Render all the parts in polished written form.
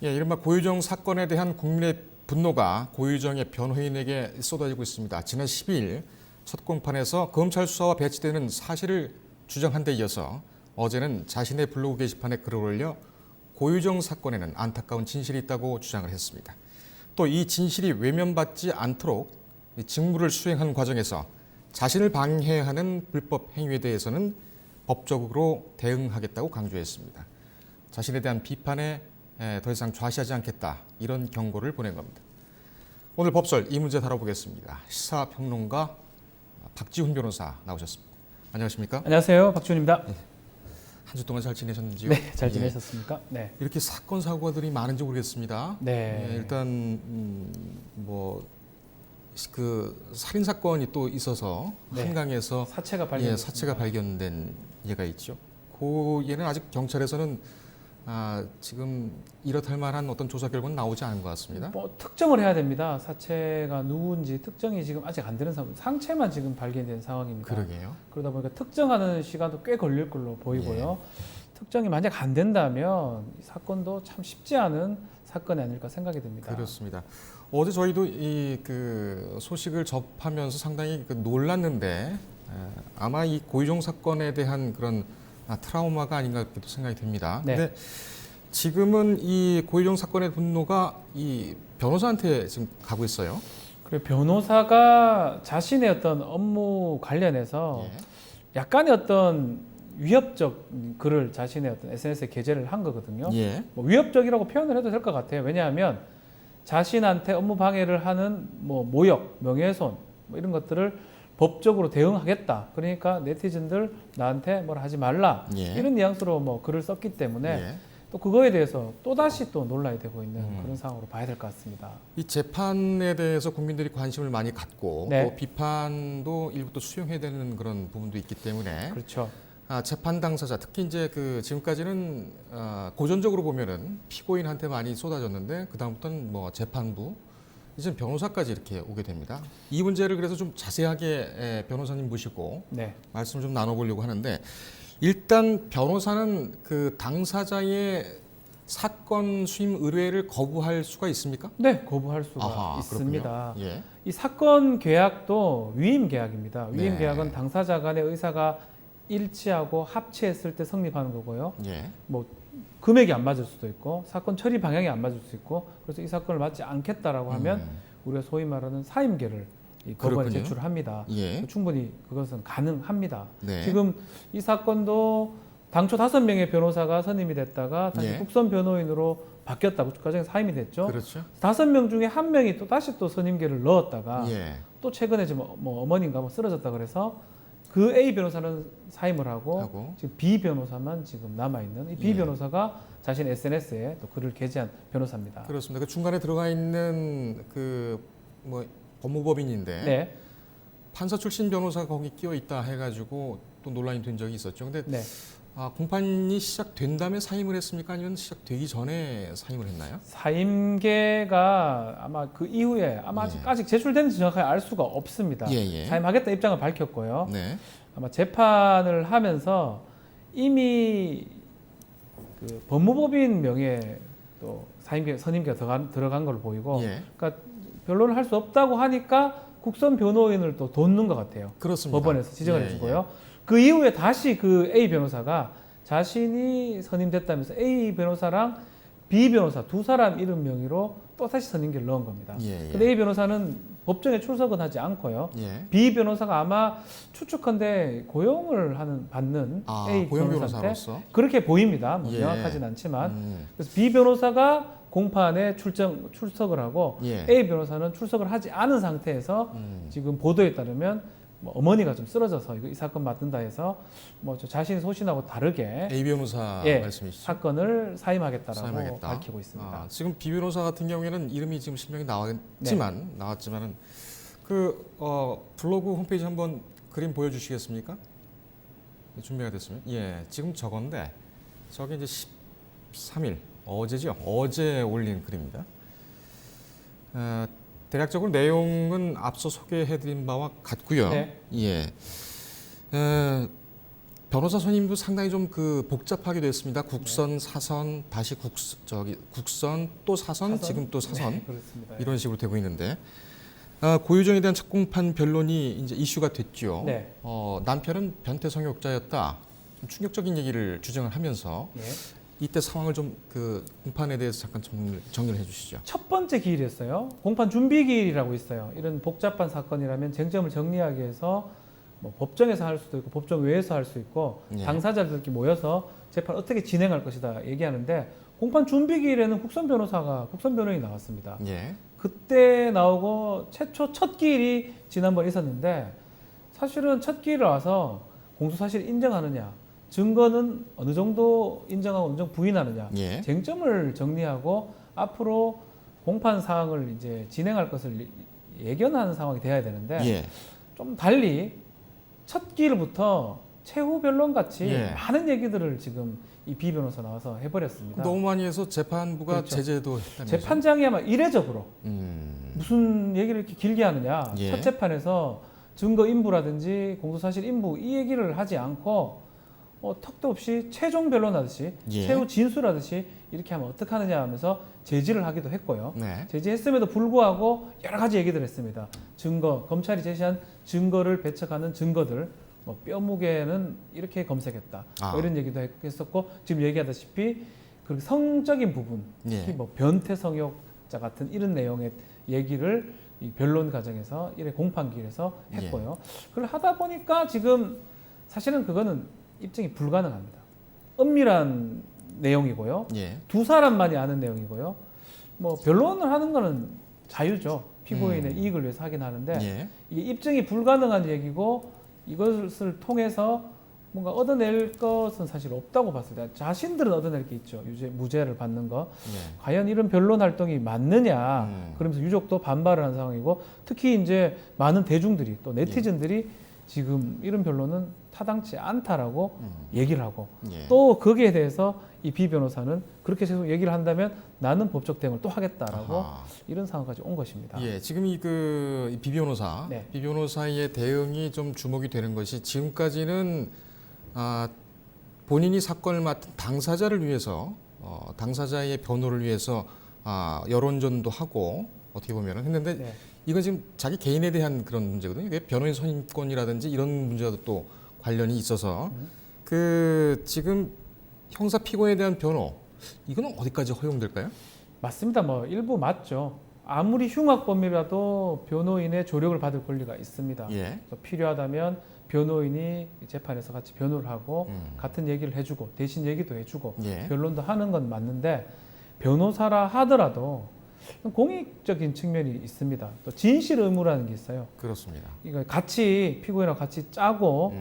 예, 이른바 고유정 사건에 대한 국민의 분노가 고유정의 변호인에게 쏟아지고 있습니다. 지난 12일 첫 공판에서 검찰 수사와 배치되는 사실을 주장한 데 이어서 어제는 자신의 블로그 게시판에 글을 올려 고유정 사건에는 안타까운 진실이 있다고 주장을 했습니다. 또 이 진실이 외면받지 않도록 직무를 수행한 과정에서 자신을 방해하는 불법 행위에 대해서는 법적으로 대응하겠다고 강조했습니다. 자신에 대한 비판에 더 이상 좌시하지 않겠다, 이런 경고를 보낸 겁니다. 오늘 법설 이 문제 다뤄보겠습니다. 시사평론가 박지훈 변호사 나오셨습니다. 안녕하십니까? 안녕하세요, 박지훈입니다. 한 주 동안 잘 지내셨는지요? 네, 잘 지내셨습니까? 네. 이렇게 사건 사고들이 많은지 모르겠습니다. 네. 일단 그 살인 사건이 또 있어서 네. 한강에서 사체가 발견. 사체가 발견된 예가 있죠. 그 예는 아직 경찰에서는 지금 이렇할 만한 어떤 조사 결과는 나오지 않은 것 같습니다. 특정을 해야 됩니다. 사체가 누군지 특정이 지금 아직 안 되는 상황. 상체만 지금 발견된 상황입니다. 그러게요. 그러다 보니까 특정하는 시간도 꽤 걸릴 걸로 보이고요. 특정이 만약 안 된다면 이 사건도 참 쉽지 않은 사건이 아닐까 생각이 듭니다. 그렇습니다. 어제 저희도 그 소식을 접하면서 상당히 놀랐는데 아마 이 고유정 사건에 대한 그런 트라우마가 아닌가 그렇게 생각이 듭니다. 네. 근데 지금은 이 고유정 사건의 분노가 이 변호사한테 지금 가고 있어요. 그리고 변호사가 자신의 어떤 업무 관련해서 약간의 어떤 위협적 글을 자신의 어떤 SNS에 게재를 한 거거든요. 예. 뭐 위협적이라고 표현을 해도 될 것 같아요. 왜냐하면 자신한테 업무 방해를 하는 모욕, 명예훼손 이런 것들을 법적으로 대응하겠다. 그러니까 네티즌들 나한테 뭘 하지 말라. 이런 뉘앙스로 글을 썼기 때문에 또 그거에 대해서 또다시 또 논란이 되고 있는 그런 상황으로 봐야 될 것 같습니다. 이 재판에 대해서 국민들이 관심을 많이 갖고 네. 또 비판도 일부 또 수용해야 되는 그런 부분도 있기 때문에 그렇죠. 재판 당사자, 특히 이제 지금까지는 고전적으로 보면은 피고인한테 많이 쏟아졌는데 그 다음부터는 재판부, 이제 변호사까지 이렇게 오게 됩니다. 이 문제를 그래서 좀 자세하게 변호사님 모시고 네. 말씀 좀 나눠보려고 하는데, 일단 변호사는 그 당사자의 사건 수임 의뢰를 거부할 수가 있습니까? 네, 거부할 수가 있습니다. 예. 이 사건 계약도 위임 계약입니다. 위임 네. 계약은 당사자 간의 의사가 일치하고 합치했을 때 성립하는 거고요. 예. 금액이 안 맞을 수도 있고 사건 처리 방향이 안 맞을 수 있고, 그래서 이 사건을 맡지 않겠다라고 하면 우리가 소위 말하는 사임계를 이 법원에 그렇군요. 제출을 합니다. 예. 충분히 그것은 가능합니다. 네. 지금 이 사건도 당초 5명의 변호사가 선임이 됐다가 다시 국선 변호인으로 바뀌었다고 과정에 사임이 됐죠. 그렇죠. 5명 중에 1명이 또 다시 또 선임계를 넣었다가 예. 또 최근에 지금 어머니인가 쓰러졌다 그래서 그 A 변호사는 사임을 하고 지금 B 변호사만 지금 남아 있는 이 B 변호사가 자신 SNS에 또 글을 게재한 변호사입니다. 그렇습니다. 그 중간에 들어가 있는 법무법인인데 네. 판사 출신 변호사가 거기 끼어 있다 해가지고 또 논란이 된 적이 있었죠. 근데 네. 공판이 시작된 다음에 사임을 했습니까? 아니면 시작되기 전에 사임을 했나요? 사임계가 아마 그 이후에 아직 제출됐는지 정확하게 알 수가 없습니다. 사임하겠다 입장을 밝혔고요. 네. 아마 재판을 하면서 이미 그 법무법인 명의에 또 선임계가 들어간 걸로 보이고, 그러니까 변론을 할 수 없다고 하니까 국선 변호인을 또 돋는 것 같아요. 그렇습니다. 법원에서 지정을 해주고요. 그 이후에 다시 그 A 변호사가 자신이 선임됐다면서 A 변호사랑 B 변호사 두 사람 이름 명의로 또 다시 선임계를 넣은 겁니다. 근데 A 변호사는 법정에 출석은 하지 않고요. B 변호사가 아마 추측컨대 고용을 받는 A 변호사한테 그렇게 보입니다. 명확하지는 않지만. 그래서 B 변호사가 공판에 출석을 하고 A 변호사는 출석을 하지 않은 상태에서 지금 보도에 따르면 어머니가 좀 쓰러져서 이 사건 맡는다 해서 자신의 소신하고 다르게 A 변호사 말씀이시죠? 사건을 사임하겠다라고 밝히고 있습니다. 지금 B 변호사 같은 경우에는 이름이 지금 실명이 나왔지만은 블로그 홈페이지 한번 그림 보여주시겠습니까? 준비가 됐으면. 지금 저건데 저게 이제 13일 어제죠? 어제 올린 글입니다. 대략적으로 내용은 앞서 소개해드린 바와 같고요. 변호사 선임도 상당히 좀 그 복잡하게 됐습니다. 국선, 사선, 다시 국선, 또 사선, 지금 또 사선 네, 그렇습니다. 이런 식으로 되고 있는데 고유정에 대한 첫 공판 변론이 이제 이슈가 됐죠. 네. 남편은 변태 성욕자였다. 좀 충격적인 얘기를 주장을 하면서 네. 이때 상황을 좀 그 공판에 대해서 잠깐 정리를 해주시죠. 첫 번째 기일이었어요. 공판 준비 기일이라고 있어요. 이런 복잡한 사건이라면 쟁점을 정리하기 위해서 뭐 법정에서 할 수도 있고 법정 외에서 할 수 있고 예. 당사자들끼리 모여서 재판 어떻게 진행할 것이다 얘기하는데 공판 준비 기일에는 국선 변호인이 나왔습니다. 예. 그때 나오고 최초 첫 기일이 지난번 있었는데 사실은 첫 기일을 와서 공소 사실 인정하느냐, 증거는 어느 정도 인정하고 어느 정도 부인하느냐, 예. 쟁점을 정리하고 앞으로 공판 사항을 이제 진행할 것을 예견하는 상황이 돼야 되는데 예. 좀 달리 첫 기일부터 최후 변론 같이 예. 많은 얘기들을 지금 이 비 변호사 나와서 해버렸습니다. 너무 많이 해서 재판부가 그렇죠. 제재도 했다는 재판장이 아마 이례적으로 거죠. 무슨 얘기를 이렇게 길게 하느냐. 예. 첫 재판에서 증거 인부라든지 공소사실 인부 이 얘기를 하지 않고 턱도 없이 최종 변론하듯이 예. 최후 진술하듯이 이렇게 하면 어떡하느냐 하면서 제지를 하기도 했고요. 네. 제지했음에도 불구하고 여러 가지 얘기들 했습니다. 증거, 검찰이 제시한 증거를 배척하는 증거들, 뭐 뼈무게는 이렇게 검색했다. 뭐 이런 얘기도 했었고 지금 얘기하다시피 그 성적인 부분, 특히 예. 뭐 변태 성욕자 같은 이런 내용의 얘기를 이 변론 과정에서 이래 공판기일에서 했고요. 그걸 하다 보니까 지금 사실은 그거는 입증이 불가능합니다. 은밀한 내용이고요. 예. 두 사람만이 아는 내용이고요. 뭐 변론을 하는 거는 자유죠. 피고인의 이익을 위해서 하긴 하는데 예. 이게 입증이 불가능한 얘기고 이것을 통해서 뭔가 얻어낼 것은 사실 없다고 봤을 때 자신들은 얻어낼 게 있죠. 무죄를 받는 거. 예. 과연 이런 변론 활동이 맞느냐. 그러면서 유족도 반발을 한 상황이고 특히 이제 많은 대중들이 또 네티즌들이 지금 이런 변론은 타당치 않다라고 얘기를 하고 예. 또 거기에 대해서 이 비 변호사는 그렇게 계속 얘기를 한다면 나는 법적 대응을 또 하겠다라고 아하. 이런 상황까지 온 것입니다. 예, 지금 이 비 변호사, 네. 비 변호사의 대응이 좀 주목이 되는 것이 지금까지는 본인이 사건을 맡은 당사자를 위해서 당사자의 변호를 위해서 여론전도 하고 어떻게 보면은 했는데 네. 이건 지금 자기 개인에 대한 그런 문제거든요. 이게 변호인 선임권이라든지 이런 문제와도 또 관련이 있어서 그 지금 형사 피고에 대한 변호 이거는 어디까지 허용될까요? 맞습니다. 뭐 일부 맞죠. 아무리 흉악범이라도 변호인의 조력을 받을 권리가 있습니다. 예. 그래서 필요하다면 변호인이 재판에서 같이 변호를 하고 같은 얘기를 해주고 대신 얘기도 해주고 예. 변론도 하는 건 맞는데 변호사라 하더라도 공익적인 측면이 있습니다. 또 진실 의무라는 게 있어요. 그렇습니다. 이거 같이 피고인하고 같이 짜고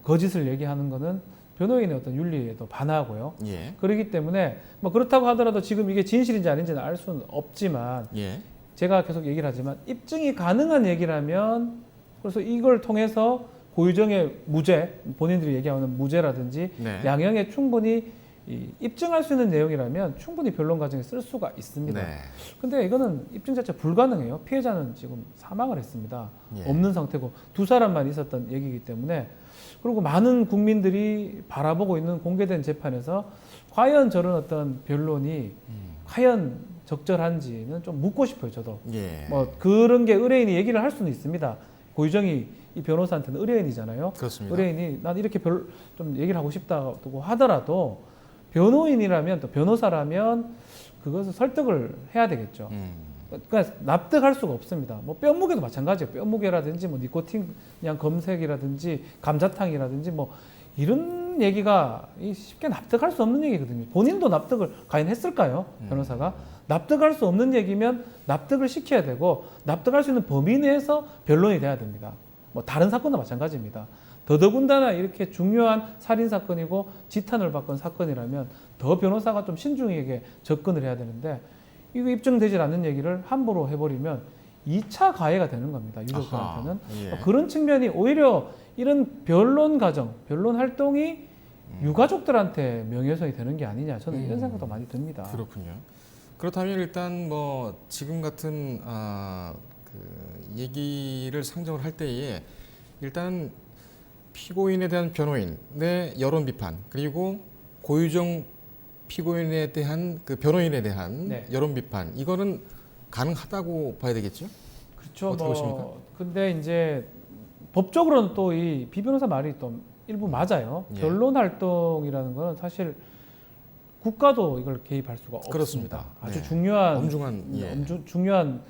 거짓을 얘기하는 거는 변호인의 어떤 윤리에도 반하고요. 예. 그렇기 때문에 뭐 그렇다고 하더라도 지금 이게 진실인지 아닌지는 알 수는 없지만 예. 제가 계속 얘기를 하지만 입증이 가능한 얘기라면 그래서 이걸 통해서 고유정의 무죄, 본인들이 얘기하는 무죄라든지 네. 양형에 충분히 입증할 수 있는 내용이라면 충분히 변론 과정에 쓸 수가 있습니다. 네. 근데 이거는 입증 자체 불가능해요. 피해자는 지금 사망을 했습니다. 예. 없는 상태고 두 사람만 있었던 얘기이기 때문에 그리고 많은 국민들이 바라보고 있는 공개된 재판에서 과연 저런 어떤 변론이 과연 적절한지는 좀 묻고 싶어요. 저도. 예. 뭐 그런 게 의뢰인이 얘기를 할 수는 있습니다. 고유정이 이 변호사한테는 의뢰인이잖아요. 그렇습니다. 의뢰인이 난 이렇게 좀 얘기를 하고 싶다고 하더라도 변호인이라면 또 변호사라면 그것을 설득을 해야 되겠죠. 그러니까 납득할 수가 없습니다. 뭐 뼈무게도 마찬가지예요. 뼈무게라든지 뭐 니코틴 그냥 검색이라든지 감자탕이라든지 뭐 이런 얘기가 쉽게 납득할 수 없는 얘기거든요. 본인도 납득을 과연 했을까요? 변호사가 납득할 수 없는 얘기면 납득을 시켜야 되고 납득할 수 있는 범위 내에서 변론이 돼야 됩니다. 뭐 다른 사건도 마찬가지입니다. 더더군다나 이렇게 중요한 살인 사건이고 지탄을 받건 사건이라면 더 변호사가 좀 신중하게 접근을 해야 되는데 이거 입증되질 않는 얘기를 함부로 해버리면 2차 가해가 되는 겁니다. 유족들한테는. 예. 그런 측면이 오히려 이런 변론 과정, 변론 활동이 유가족들한테 명예훼손이 되는 게 아니냐. 저는 이런 생각도 많이 듭니다. 그렇군요. 그렇다면 일단 뭐 지금 같은 그 얘기를 상정을 할 때에 일단 피고인에 대한 변호인의 여론 비판 그리고 고유정 피고인에 대한 그 변호인에 대한 네. 여론 비판 이거는 가능하다고 봐야 되겠죠? 그렇죠. 어떻게 보십니까? 근데 이제 법적으로는 또 이 비변호사 말이 또 일부 맞아요. 예. 변론 활동이라는 거는 사실 국가도 이걸 개입할 수가 그렇습니다. 없습니다. 아주 네. 중요한 엄중한 중요한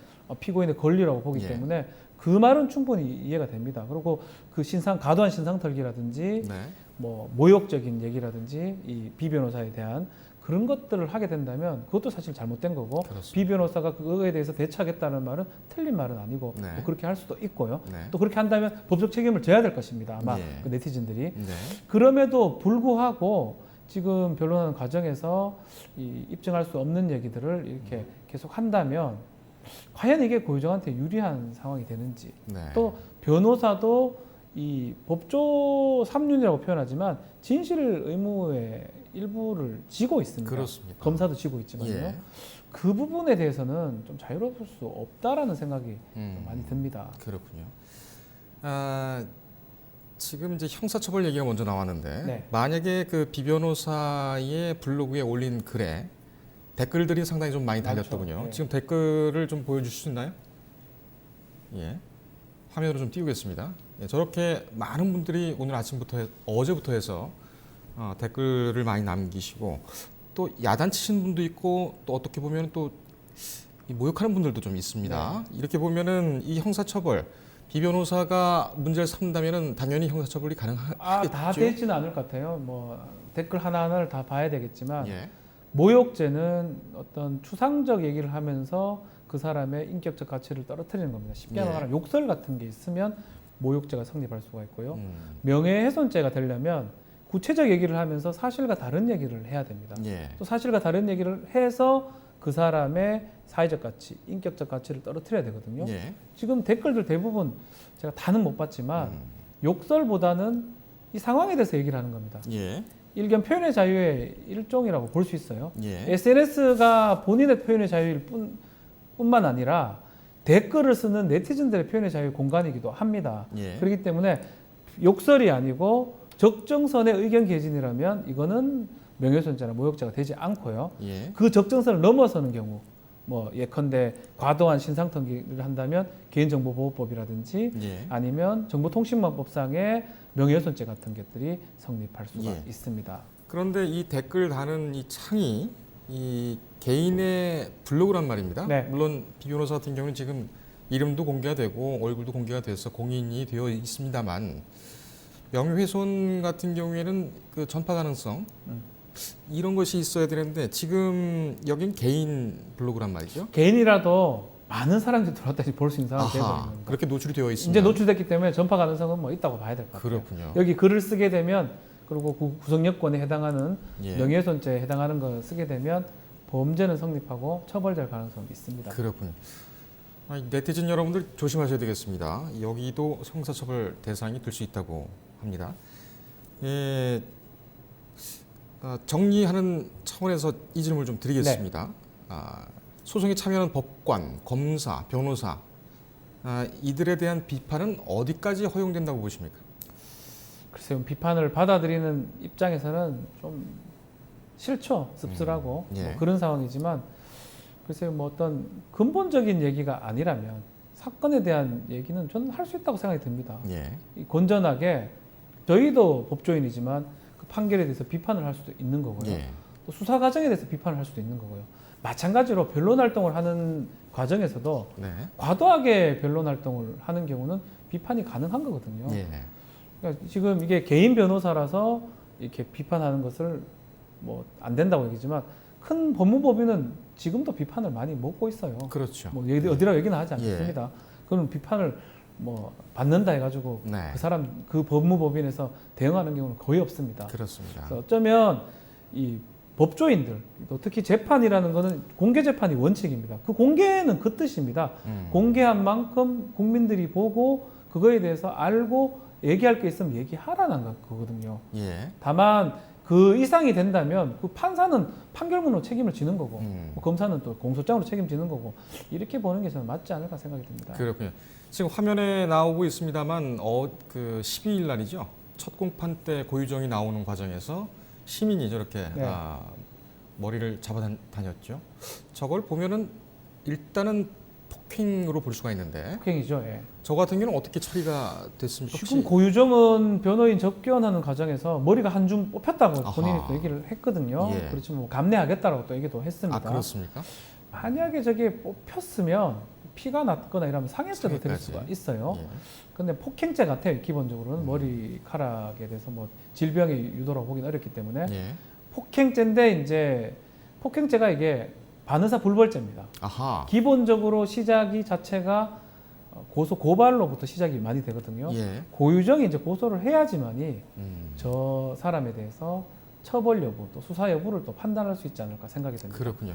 피고인의 권리라고 보기 예. 때문에 그 말은 충분히 이해가 됩니다. 그리고 그 과도한 신상 털기라든지 네. 뭐 모욕적인 얘기라든지 이 비변호사에 대한 그런 것들을 하게 된다면 그것도 사실 잘못된 거고 그렇습니다. 비변호사가 그거에 대해서 대처하겠다는 말은 틀린 말은 아니고 네. 뭐 그렇게 할 수도 있고요. 네. 또 그렇게 한다면 법적 책임을 져야 될 것입니다. 아마 예. 그 네티즌들이. 네. 그럼에도 불구하고 지금 변론하는 과정에서 이 입증할 수 없는 얘기들을 이렇게 계속 한다면 과연 이게 고유정한테 유리한 상황이 되는지 네. 또 변호사도 이 법조 3륜이라고 표현하지만 진실 의무의 일부를 지고 있습니다. 그렇습니다. 검사도 지고 있지만요. 예. 그 부분에 대해서는 좀 자유로울 수 없다라는 생각이 좀 많이 듭니다. 그렇군요. 지금 이제 형사처벌 얘기가 먼저 나왔는데 네. 만약에 그 비변호사의 블로그에 올린 글에 댓글들이 상당히 좀 많이 많죠. 달렸더군요. 네. 지금 댓글을 좀 보여주실 수 있나요? 예, 화면으로 좀 띄우겠습니다. 예, 저렇게 많은 분들이 오늘 아침부터 어제부터 해서 댓글을 많이 남기시고 또 야단치신 분도 있고 또 어떻게 보면 또 모욕하는 분들도 좀 있습니다. 네. 이렇게 보면은 이 형사처벌 비변호사가 문제를 삼는다면은 당연히 형사처벌이 가능하겠죠. 다 되지는 않을 것 같아요. 뭐 댓글 하나하나를 다 봐야 되겠지만 예. 모욕죄는 어떤 추상적 얘기를 하면서 그 사람의 인격적 가치를 떨어뜨리는 겁니다. 쉽게 예. 말하면 욕설 같은 게 있으면 모욕죄가 성립할 수가 있고요. 음. 명예훼손죄가 되려면 구체적 얘기를 하면서 사실과 다른 얘기를 해야 됩니다. 예. 또 사실과 다른 얘기를 해서 그 사람의 사회적 가치, 인격적 가치를 떨어뜨려야 되거든요. 예. 지금 댓글들 대부분 제가 다는 못 봤지만 욕설보다는 이 상황에 대해서 얘기를 하는 겁니다. 예. 일견 표현의 자유의 일종이라고 볼 수 있어요. 예. SNS가 본인의 표현의 자유일 뿐만 아니라 댓글을 쓰는 네티즌들의 표현의 자유의 공간이기도 합니다. 예. 그렇기 때문에 욕설이 아니고 적정선의 의견 개진이라면 이거는 명예훼손죄나 모욕죄가 되지 않고요. 예. 그 적정선을 넘어서는 경우 뭐 예컨대 과도한 신상통기를 한다면 개인정보보호법이라든지 예. 아니면 정보통신망법상의 명예훼손죄 같은 것들이 성립할 수가 예. 있습니다. 그런데 이 댓글 다는 이 창이 이 개인의 블로그란 말입니다. 네. 물론 비변호사 같은 경우는 지금 이름도 공개가 되고 얼굴도 공개가 돼서 공인이 되어 있습니다만 명예훼손 같은 경우에는 그 전파 가능성 이런 것이 있어야 되는데 지금 여긴 개인 블로그란 말이죠. 개인이라도 많은 사람들이 들어왔다니 볼 수 있는 상황이 되어버리는 아하, 겁니다. 그렇게 노출이 되어 있습니다. 이제 노출됐기 때문에 전파 가능성은 뭐 있다고 봐야 될 것 같아요. 그렇군요. 여기 글을 쓰게 되면 그리고 구성여건에 해당하는 예. 명예훼손죄에 해당하는 걸 쓰게 되면 범죄는 성립하고 처벌될 가능성이 있습니다. 그렇군요. 네티즌 여러분들 조심하셔야 되겠습니다. 여기도 형사처벌 대상이 될 수 있다고 합니다. 예, 정리하는 차원에서 이 질문을 좀 드리겠습니다. 소송에 참여하는 법관, 검사, 변호사 이들에 대한 비판은 어디까지 허용된다고 보십니까? 글쎄요, 비판을 받아들이는 입장에서는 좀 싫죠, 씁쓸하고 예. 뭐 그런 상황이지만 글쎄요, 뭐 어떤 근본적인 얘기가 아니라면 사건에 대한 얘기는 저는 할 수 있다고 생각이 듭니다. 예. 이 건전하게 저희도 법조인이지만 그 판결에 대해서 비판을 할 수도 있는 거고요. 예. 또 수사 과정에 대해서 비판을 할 수도 있는 거고요. 마찬가지로 변론 활동을 하는 과정에서도 네. 과도하게 변론 활동을 하는 경우는 비판이 가능한 거거든요. 예. 그러니까 지금 이게 개인 변호사라서 이렇게 비판하는 것을 뭐 안 된다고 얘기지만 큰 법무법인은 지금도 비판을 많이 먹고 있어요. 그렇죠. 뭐 어디라고 얘기는 하지 예. 않습니다. 그런 비판을 뭐 받는다 해가지고 네. 그 사람 그 법무법인에서 대응하는 경우는 거의 없습니다. 그렇습니다. 그래서 어쩌면 이 법조인들 또 특히 재판이라는 것은 공개 재판이 원칙입니다. 그 공개는 그 뜻입니다. 공개한 만큼 국민들이 보고 그거에 대해서 알고 얘기할 게 있으면 얘기하라는 거거든요. 예. 다만 그 이상이 된다면 그 판사는 판결문으로 책임을 지는 거고 뭐 검사는 또 공소장으로 책임지는 거고 이렇게 보는 게 저는 맞지 않을까 생각이 듭니다. 그렇군요. 지금 화면에 나오고 있습니다만 그 12일 날이죠. 첫 공판 때 고유정이 나오는 과정에서 시민이 저렇게 네. 머리를 잡아다녔죠. 저걸 보면은 일단은 폭행으로 볼 수가 있는데 폭행이죠. 예. 저 같은 경우는 어떻게 처리가 됐습니까? 지금 고유정은 변호인 접견하는 과정에서 머리가 한 줌 뽑혔다고 아하. 본인이 또 얘기를 했거든요. 예. 그렇지 뭐 감내하겠다라고 또 얘기도 했습니다. 아 그렇습니까? 만약에 저게 뽑혔으면 피가 났거나 이러면 상해죄도 될 상해까지. 수가 있어요. 예. 근데 폭행죄 같아요. 기본적으로는 머리카락에 대해서 뭐 질병의 유도라고 보기는 어렵기 때문에 예. 폭행죄인데 이제 폭행죄가 이게 반의사 불벌죄입니다. 아하. 기본적으로 시작이 자체가 고소 고발로부터 시작이 많이 되거든요. 예. 고유정이 이제 고소를 해야지만이 음. 저 사람에 대해서 처벌 여부 또 수사 여부를 또 판단할 수 있지 않을까 생각이 됩니다. 그렇군요.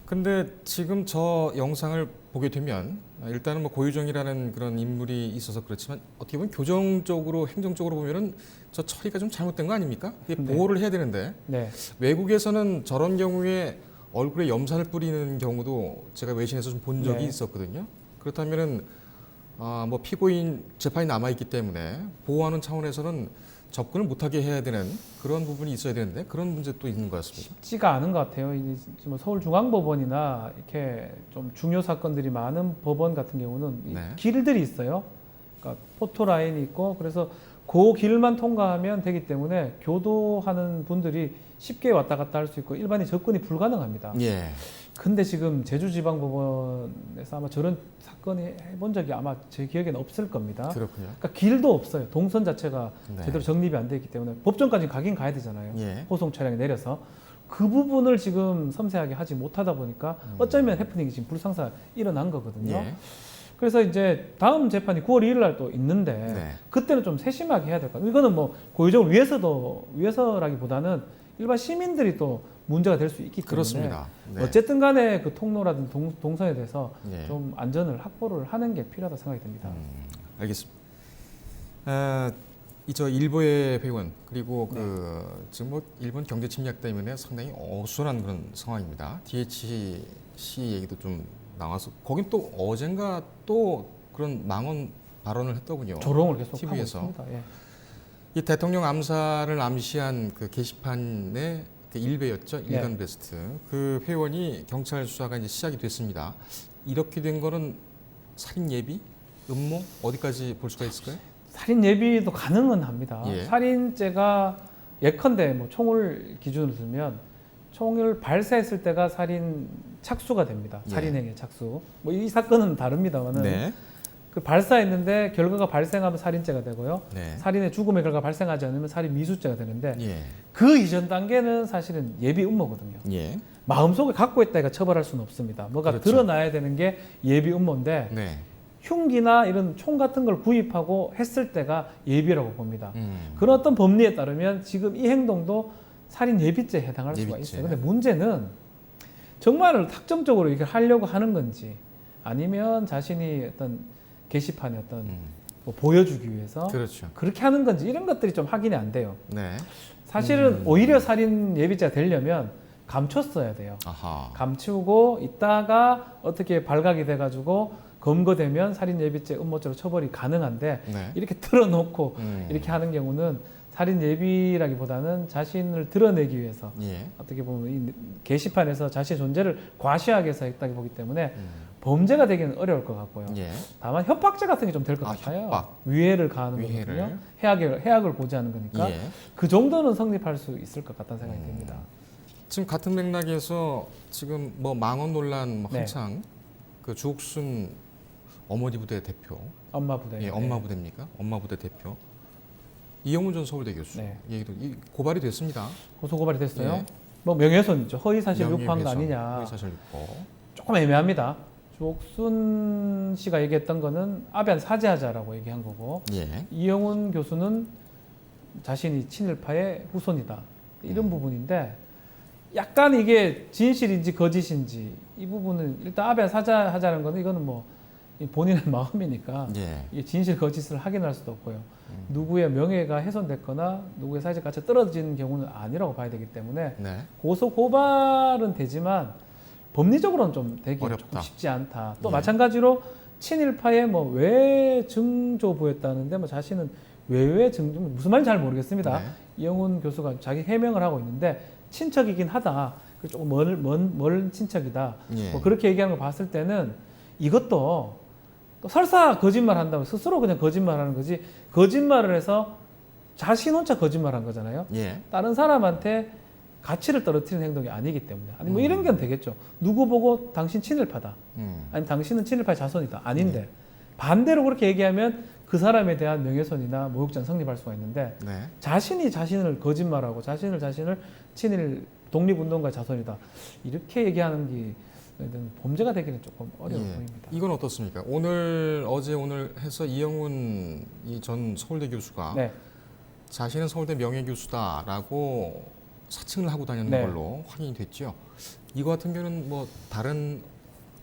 근데 지금 저 영상을 보게 되면 일단은 뭐 고유정이라는 그런 인물이 있어서 그렇지만 어떻게 보면 교정적으로 행정적으로 보면은 저 처리가 좀 잘못된 거 아닙니까? 이게 네. 보호를 해야 되는데 네. 외국에서는 저런 경우에 얼굴에 염산을 뿌리는 경우도 제가 외신에서 좀 본 적이 네. 있었거든요. 그렇다면은 뭐 피고인 재판이 남아 있기 때문에 보호하는 차원에서는 접근을 못하게 해야 되는 그런 부분이 있어야 되는데 그런 문제 또 있는 것 같습니다. 쉽지가 않은 것 같아요. 이제 지금 서울중앙법원이나 이렇게 좀 중요 사건들이 많은 법원 같은 경우는 이 네. 길들이 있어요. 그러니까 포토라인이 있고 그래서 그 길만 통과하면 되기 때문에 교도하는 분들이 쉽게 왔다 갔다 할 수 있고 일반인 접근이 불가능합니다. 예. 근데 지금 제주지방법원에서 아마 저런 사건이 해본 적이 아마 제 기억에는 없을 겁니다. 그렇군요. 그러니까 길도 없어요. 동선 자체가 네. 제대로 정립이 안 돼 있기 때문에 법정까지 가긴 가야 되잖아요. 예. 호송 차량이 내려서 그 부분을 지금 섬세하게 하지 못하다 보니까 어쩌면 해프닝이 지금 불상사 일어난 거거든요. 예. 그래서 이제 다음 재판이 9월 2일 날 또 있는데 네. 그때는 좀 세심하게 해야 될 것 같아요. 이거는 뭐 고유정을 위해서라기보다는 일반 시민들이 또 문제가 될 수 있기 때문에 그렇습니다. 네. 어쨌든 간에 그 통로라든지 동선에 대해서 예. 좀 안전을 확보를 하는 게 필요하다 생각이 듭니다. 알겠습니다. 이저 일보의 회원 그리고 지금 뭐 일본 경제 침략 때문에 상당히 어수선한 그런 상황입니다. DHC 얘기도 좀 나와서 거긴 또 어젠가 또 그런 망언 발언을 했더군요. 조롱을 계속 TV에서. 하고 있습니다. 예. 이 대통령 암살을 암시한 그 게시판의 그 일베였죠. 일간 네. 베스트. 그 회원이 경찰 수사가 이제 시작이 됐습니다. 이렇게 된 거는 살인 예비, 음모 어디까지 볼 수가 있을까요? 살인 예비도 가능은 합니다. 예. 살인죄가 예컨대 뭐 총을 기준으로 들면 총을 발사했을 때가 살인 착수가 됩니다. 예. 살인행위 착수. 뭐 이 사건은 다릅니다만은 네. 그 발사했는데 결과가 발생하면 살인죄가 되고요. 네. 살인의 죽음의 결과 발생하지 않으면 살인 미수죄가 되는데 예. 그 이전 단계는 사실은 예비 음모거든요. 예. 마음속에 갖고 있다가 처벌할 수는 없습니다. 뭐가 그렇죠. 드러나야 되는 게 예비 음모인데 네. 흉기나 이런 총 같은 걸 구입하고 했을 때가 예비라고 봅니다. 음. 그런 어떤 법리에 따르면 지금 이 행동도 살인 예비죄에 해당할 수가 예비죄. 있어요. 근데 문제는 정말 학점적으로 이걸 하려고 하는 건지 아니면 자신이 어떤 게시판에 어떤 뭐 보여주기 위해서 그렇죠. 그렇게 하는 건지 이런 것들이 좀 확인이 안 돼요. 네. 사실은 오히려 살인 예비죄가 되려면 감췄어야 돼요. 아하. 감추고 있다가 어떻게 발각이 돼가지고 검거되면 살인 예비죄 음모죄로 처벌이 가능한데 네. 이렇게 틀어놓고 이렇게 하는 경우는 살인 예비라기보다는 자신을 드러내기 위해서 예. 어떻게 보면 이 게시판에서 자신의 존재를 과시하기 위해서 했다기 보기 때문에 범죄가 되기는 어려울 것 같고요. 예. 다만 협박죄 같은 게 좀 될 것 아, 같아요. 협박. 위해를 가하는 위해를. 거거든요. 해악을 고지하는 거니까 예. 그 정도는 성립할 수 있을 것 같다는 생각이 듭니다. 지금 같은 맥락에서 지금 뭐 망언 논란 뭐 네. 한창 그 주옥순 어머니 부대 대표, 엄마 부대. 예, 엄마 부대입니까? 엄마 부대 대표 이영훈 전 서울대 교수 네. 얘기도 고발이 됐습니다. 고소 고발이 됐어요. 예. 뭐 명예훼손이죠. 허위사실 유포한 거 명예훼손, 아니냐. 허위사실 유포. 조금 애매합니다. 주옥순 씨가 얘기했던 거는 아베한 사죄하자라고 얘기한 거고 예. 이영훈 교수는 자신이 친일파의 후손이다. 이런 부분인데 약간 이게 진실인지 거짓인지 이 부분은 일단 아베한 사죄하자는 거는 이거는 뭐 본인의 마음이니까 예. 이게 진실 거짓을 확인할 수도 없고요. 누구의 명예가 훼손됐거나 누구의 사회적 가치가 떨어진 경우는 아니라고 봐야 되기 때문에 네. 고소 고발은 되지만 법리적으로는 좀 되기 어렵다. 조금 쉽지 않다. 또 예. 마찬가지로 친일파의 뭐 외증조부였다는데 뭐 자신은 외외 증정 무슨 말인지 잘 모르겠습니다. 네. 이영훈 교수가 자기 해명을 하고 있는데 친척이긴 하다. 조금 먼 친척이다. 예. 뭐 그렇게 얘기하는 거 봤을 때는 이것도 또 설사 거짓말 한다고 스스로 그냥 거짓말하는 거지 거짓말을 해서 자신 혼자 거짓말한 거잖아요. 예. 다른 사람한테 가치를 떨어뜨리는 행동이 아니기 때문에 아니 뭐 이런 건 되겠죠. 누구 보고 당신 친일파다. 아니 당신은 친일파의 자손이다. 아닌데 반대로 그렇게 얘기하면 그 사람에 대한 명예훼손이나 모욕죄는 성립할 수가 있는데 네. 자신이 자신을 거짓말하고 자신을 친일 독립운동가의 자손이다. 이렇게 얘기하는 게 범죄가 되기는 조금 어려워 예. 보입니다. 이건 어떻습니까? 어제 오늘 해서 이영훈 전 서울대 교수가 네. 자신은 서울대 명예교수다라고 사칭을 하고 다니는 네. 걸로 확인이 됐죠. 이거 같은 경우는 뭐 다른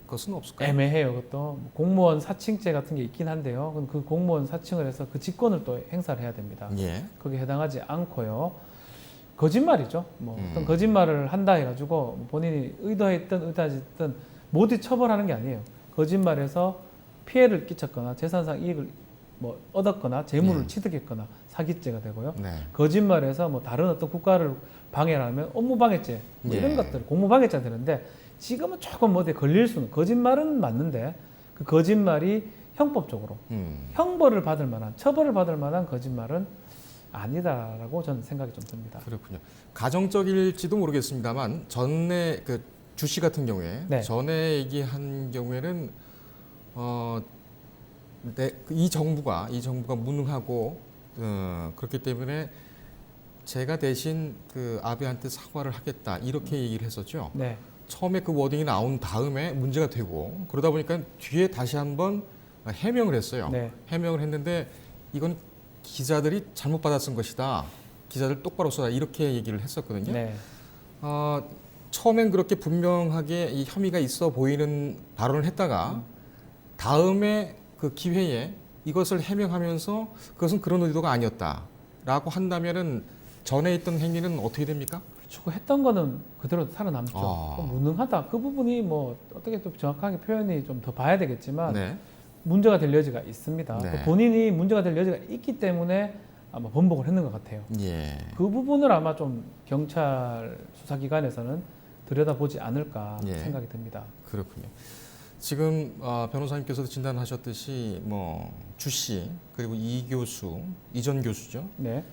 것은 없을까요? 애매해요. 그것도 공무원 사칭죄 같은 게 있긴 한데요. 그럼 그 공무원 사칭을 해서 그 직권을 또 행사를 해야 됩니다. 예. 거기에 해당하지 않고요. 거짓말이죠. 뭐 어떤 거짓말을 한다 해가지고 본인이 의도했든 의도하지든 모두 처벌하는 게 아니에요. 거짓말해서 피해를 끼쳤거나 재산상 이익을 뭐 얻었거나 재물을 취득했거나 사기죄가 되고요. 네. 거짓말해서 뭐 다른 어떤 국가를 방해하면 업무방해죄 뭐 이런 예. 것들 공무방해죄가 되는데 지금은 조금 어디에 걸릴 수는 거짓말은 맞는데 그 거짓말이 형법적으로 형벌을 받을 만한 처벌을 받을 만한 거짓말은 아니다라고 저는 생각이 좀 듭니다. 그렇군요. 가정적일지도 모르겠습니다만 전에 그 주씨 같은 경우에 네. 전에 얘기한 경우에는 이 정부가 무능하고 그렇기 때문에 제가 대신 그 아베한테 사과를 하겠다 이렇게 얘기를 했었죠. 네. 처음에 그 워딩이 나온 다음에 문제가 되고 그러다 보니까 뒤에 다시 한번 해명을 했어요. 네. 해명을 했는데 이건 기자들이 잘못 받아 쓴 것이다. 기자들 똑바로 써라 이렇게 얘기를 했었거든요. 네. 처음엔 그렇게 분명하게 이 혐의가 있어 보이는 발언을 했다가 다음에 그 기회에 이것을 해명하면서 그것은 그런 의도가 아니었다라고 한다면은 전에 있던 행위는 어떻게 됩니까? 그렇죠. 했던 거는 그대로 살아남죠. 아. 무능하다. 그 부분이 뭐 어떻게 좀 정확하게 표현이 좀 더 봐야 되겠지만 네. 문제가 될 여지가 있습니다. 네. 또 본인이 문제가 될 여지가 있기 때문에 아마 번복을 했는 것 같아요. 예. 그 부분을 아마 좀 경찰 수사기관에서는 들여다보지 않을까 예. 생각이 듭니다. 그렇군요. 지금 변호사님께서도 진단하셨듯이 뭐 주씨 그리고 이 전 교수죠. 네.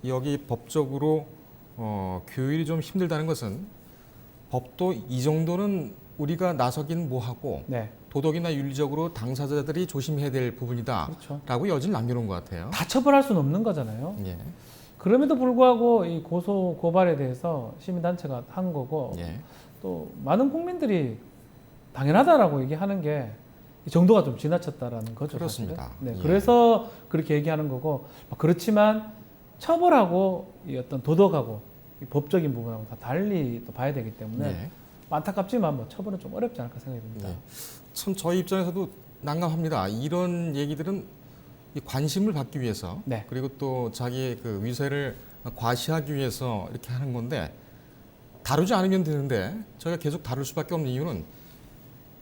여기 법적으로 교율이 좀 힘들다는 것은 법도 이 정도는 우리가 나서긴 뭐하고 네. 도덕이나 윤리적으로 당사자들이 조심해야 될 부분이다라고 그렇죠. 여지를 남겨놓은 것 같아요. 다 처벌할 수는 없는 거잖아요. 예. 그럼에도 불구하고 이 고발에 대해서 시민단체가 한 거고 예. 또 많은 국민들이 당연하다라고 얘기하는 게 이 정도가 좀 지나쳤다라는 거죠. 그렇습니다. 사실은. 네, 예. 그래서 그렇게 얘기하는 거고 그렇지만 처벌하고 이 어떤 도덕하고 이 법적인 부분하고 다 달리 또 봐야 되기 때문에 예. 안타깝지만 뭐 처벌은 좀 어렵지 않을까 생각이 듭니다. 예. 참 저희 입장에서도 난감합니다. 이런 얘기들은 이 관심을 받기 위해서 네. 그리고 또 자기의 그 위세를 과시하기 위해서 이렇게 하는 건데 다루지 않으면 되는데 저희가 계속 다룰 수밖에 없는 이유는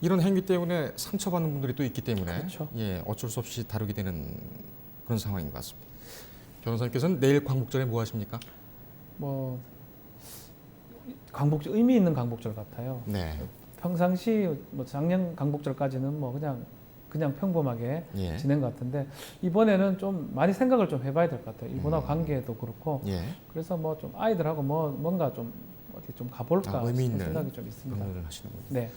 이런 행위 때문에 상처받는 분들이 또 있기 때문에 그렇죠. 예, 어쩔 수 없이 다루게 되는 그런 상황인 것 같습니다. 변호사님께서는 내일 광복절에 뭐 하십니까? 뭐 광복절 의미 있는 광복절 같아요. 네. 평상시 뭐 작년 광복절까지는 뭐 그냥 평범하게 예. 지낸 것 같은데 이번에는 좀 많이 생각을 좀 해봐야 될 것 같아요. 일본하고 관계도 그렇고 예. 그래서 뭐 좀 아이들하고 뭔가 좀 어디 좀 가볼까 의미 있는 생각이 좀 있습니다. 방문을 하시는군요. 네,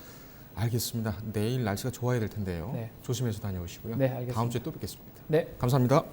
알겠습니다. 내일 날씨가 좋아야 될 텐데요. 네. 조심해서 다녀오시고요. 네, 알겠습니다. 다음 주에 또 뵙겠습니다. 네. 감사합니다.